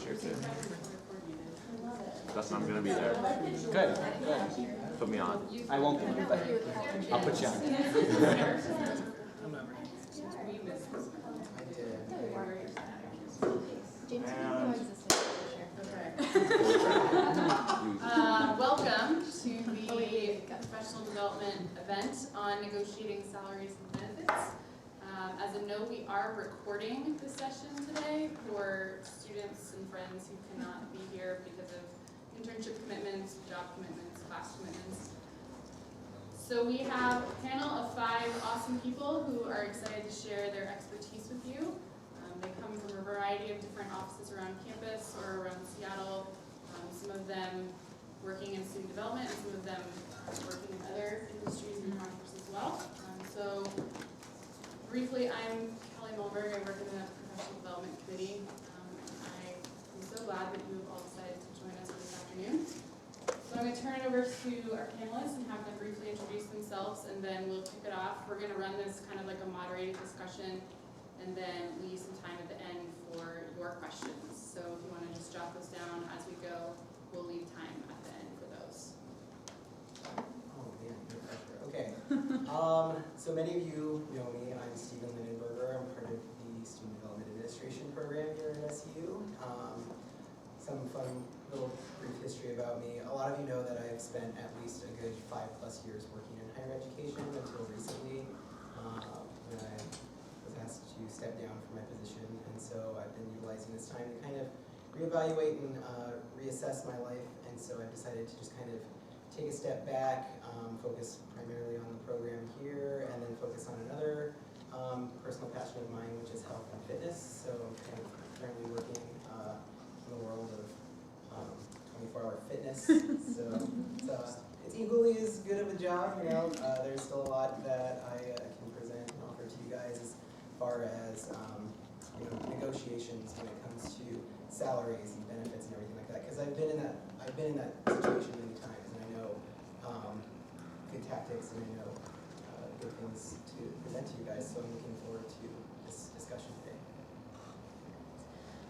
year too. That's when I'm gonna be there. Good, good. Put me on. I won't be, but I'll put you on. Welcome to the professional development event on negotiating salaries and benefits. As a note, we are recording this session today for students and friends who cannot be here because of internship commitments, job commitments, class commitments. So we have a panel of 5 awesome people who are excited to share their expertise with you. They come from a variety of different offices around campus or around Seattle. Some of them working in student development, and some of them working in other industries and conferences as well. So briefly, I'm Kelly Mulberg. I work in the Professional Development Committee. I'm so glad that you have all decided to join us this afternoon. So I'm going to turn it over to our panelists and have them briefly introduce themselves, and then we'll kick it off. We're going to run this kind of like a moderated discussion, and then leave some time at the end for your questions. So if you want to just jot those down as we go, we'll leave time at the end for those. Oh man, no pressure. Okay. So many of you know me. I'm Stephen Lindenberger. I'm part of the Student Development Administration program here at SU. Some fun little brief history about me. A lot of you know that I've spent at least a good 5+ years working in higher education until recently, when I was asked to step down from my position, and so I've been utilizing this time to kind of reevaluate and reassess my life, and so I've decided to just kind of take a step back, focus primarily on the program here, and then focus on another personal passion of mine, which is health and fitness. So I'm kind of currently working in the world of 24-hour fitness. So it's equally as good of a job, you know. There's still a lot that I can present and offer to you guys as far as negotiations when it comes to salaries and benefits and everything like that. Because I've been in that situation many times, and I know good tactics and I know good things to present to you guys. So I'm looking forward to this discussion today.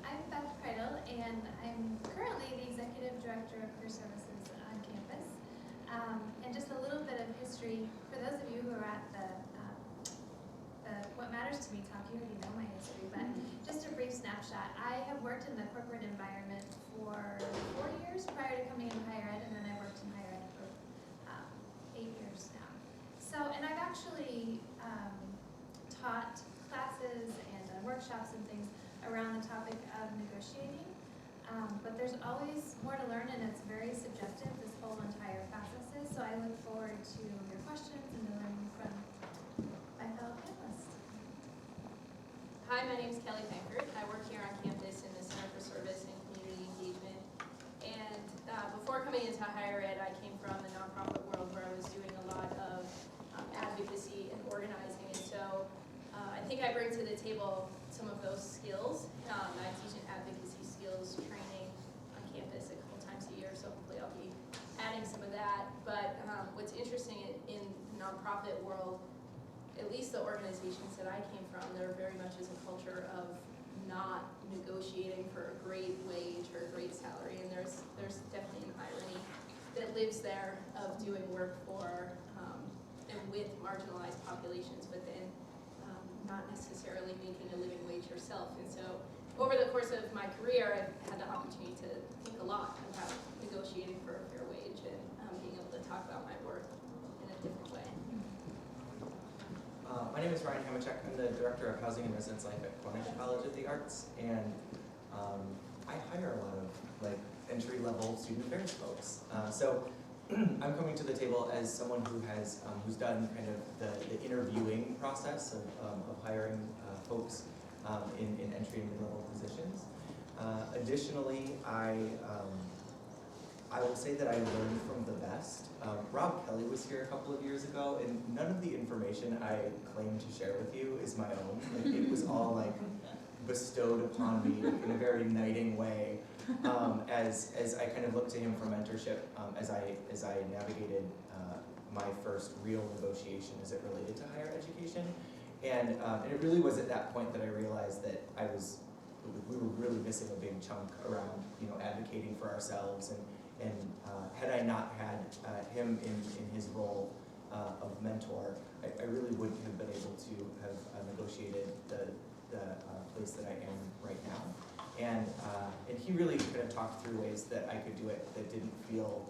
I'm Beth Kreidel, and I'm currently the Executive Director of Career Services on campus. And just a little bit of history, for those of you who are at the What Matters to Me talk, you already know my history, but just a brief snapshot. I have worked in the corporate environment for 4 years prior to coming into higher ed, and then I worked in higher ed for 8 years now. So, and I've actually taught classes and workshops and things around the topic of negotiating, but there's always more to learn, and it's very subjective, this whole entire process is, so I look forward to your questions and to learning from my fellow panelists. Hi, my name is Kelly Pankert. I work here on campus in the Center for Service and Community Engagement, and before coming into higher ed, I came from the nonprofit world where I was doing a lot of advocacy and organizing, and so I think I bring to the table some of those skills. I teach an advocacy skills training on campus a couple times a year, so hopefully I'll be adding some of that. But what's interesting in the nonprofit world, at least the organizations that I came from, there very much is a culture of not negotiating for a great wage or a great salary, and there's definitely an irony that lives there of doing work for and with marginalized populations, but then not necessarily making a living wage yourself. And so over the course of my career, I've had the opportunity to think a lot about negotiating for a fair wage and being able to talk about my work in a different way. My name is Ryan Hamachek. I'm the Director of Housing and Residence Life at Cornish College of the Arts, and I hire a lot of entry-level student affairs folks. So I'm coming to the table as someone who has who's done kind of the interviewing process of hiring folks in entry and mid-level positions. Additionally, I will say that I learned from the best. Rob Kelly was here a couple of years ago, and none of the information I claim to share with you is my own. It was all bestowed upon me in a very knighting way, as I kind of looked to him for mentorship as I navigated my first real negotiation as it related to higher education. And it really was at that point that I realized that I was we were really missing a big chunk around, you know, advocating for ourselves, and had I not had him in his role of mentor, I really wouldn't have been able to have negotiated the place that I am right now. And he really kind of talked through ways that I could do it that didn't feel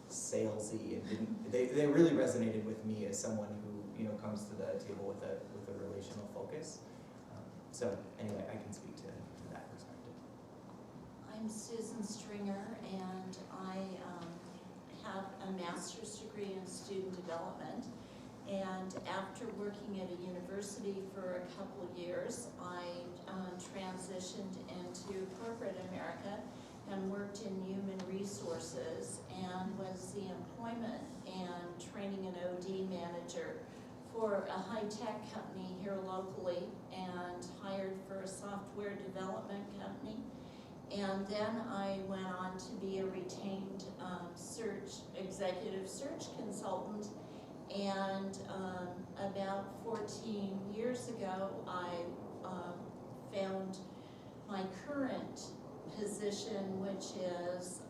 salesy, and they really resonated with me as someone who, you know, comes to the table with a relational focus. So anyway, I can speak to that perspective. I'm Susan Stringer, and I have a master's degree in student development. And after working at a university for a couple of years, I transitioned into corporate America and worked in human resources and was the employment and training and OD manager for a high-tech company here locally, and hired for a software development company. And then I went on to be a retained executive search consultant. And about 14 years ago, I found my current position, which is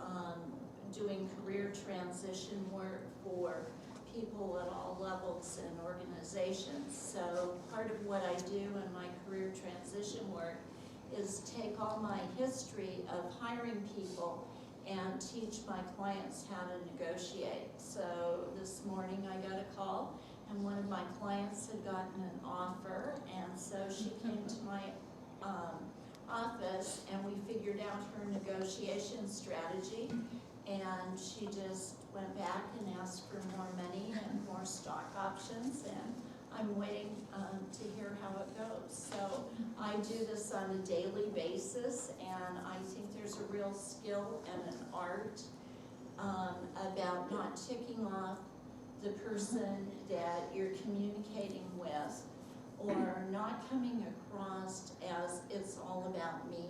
doing career transition work for people at all levels and organizations. So part of what I do in my career transition work is take all my history of hiring people and teach my clients how to negotiate. So this morning I got a call, and one of my clients had gotten an offer, and so she came to my office, and we figured out her negotiation strategy, and she just went back and asked for more money and more stock options, and I'm waiting to hear how it goes. So I do this on a daily basis, and I think there's a real skill and an art about not ticking off the person that you're communicating with, or not coming across as it's all about me,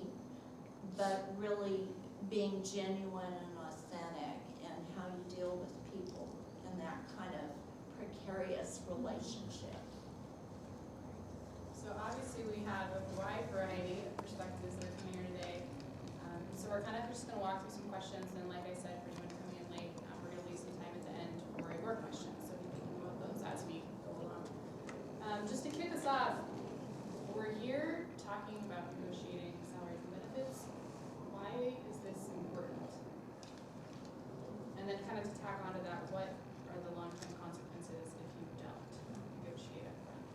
but really being genuine and authentic, and how you deal with people in that kind of precarious relationship. So obviously we have a wide variety of perspectives that are coming here today. So we're kind of just gonna walk through some questions, and like I said, for anyone coming in late, we're gonna leave some time at the end for your questions, so be thinking about those as we go along. Just to kick us off, we're here talking about negotiating salaries and benefits. Why is this important? And then kind of to tack onto that, what are the long-term consequences if you don't negotiate up front?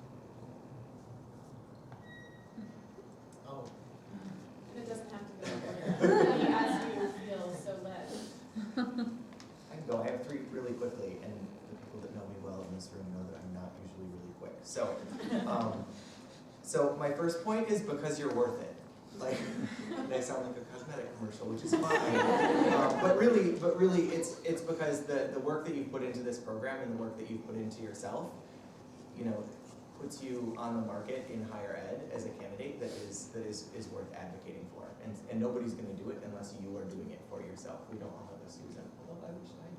Oh, And it doesn't have to be as you feel so led. I can go. I have three really quickly, and the people that know me well in this room know that I'm not usually really quick. So, so my first point is because you're worth it. Like, they sound like a cosmetic commercial, which is fine. But really, it's because the work that you've put into this program and the work that you've put into yourself, you know, puts you on the market in higher ed as a candidate that is worth advocating for. And nobody's going to do it unless you are doing it for yourself. We don't all have a Susan, although I wish I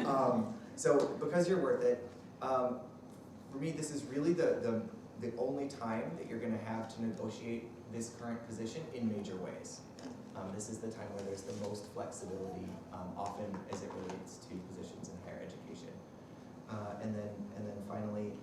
did. So because you're worth it, for me, this is really the only time that you're going to have to negotiate this current position in major ways. This is the time where there's the most flexibility, often as it relates to positions in higher education. And then finally,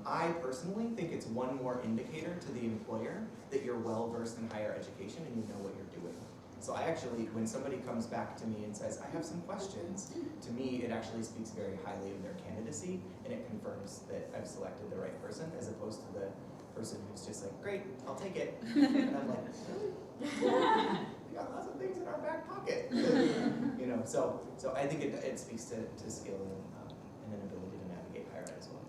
I personally think it's one more indicator to the employer that you're well versed in higher education and you know what you're doing. So I actually, when somebody comes back to me and says, I have some questions, to me it actually speaks very highly of their candidacy, and it confirms that I've selected the right person, as opposed to the person who's just like, great, I'll take it. And I'm like, really? We got lots of things in our back pocket. You know, so I think it speaks to skill and an ability to navigate higher ed as well.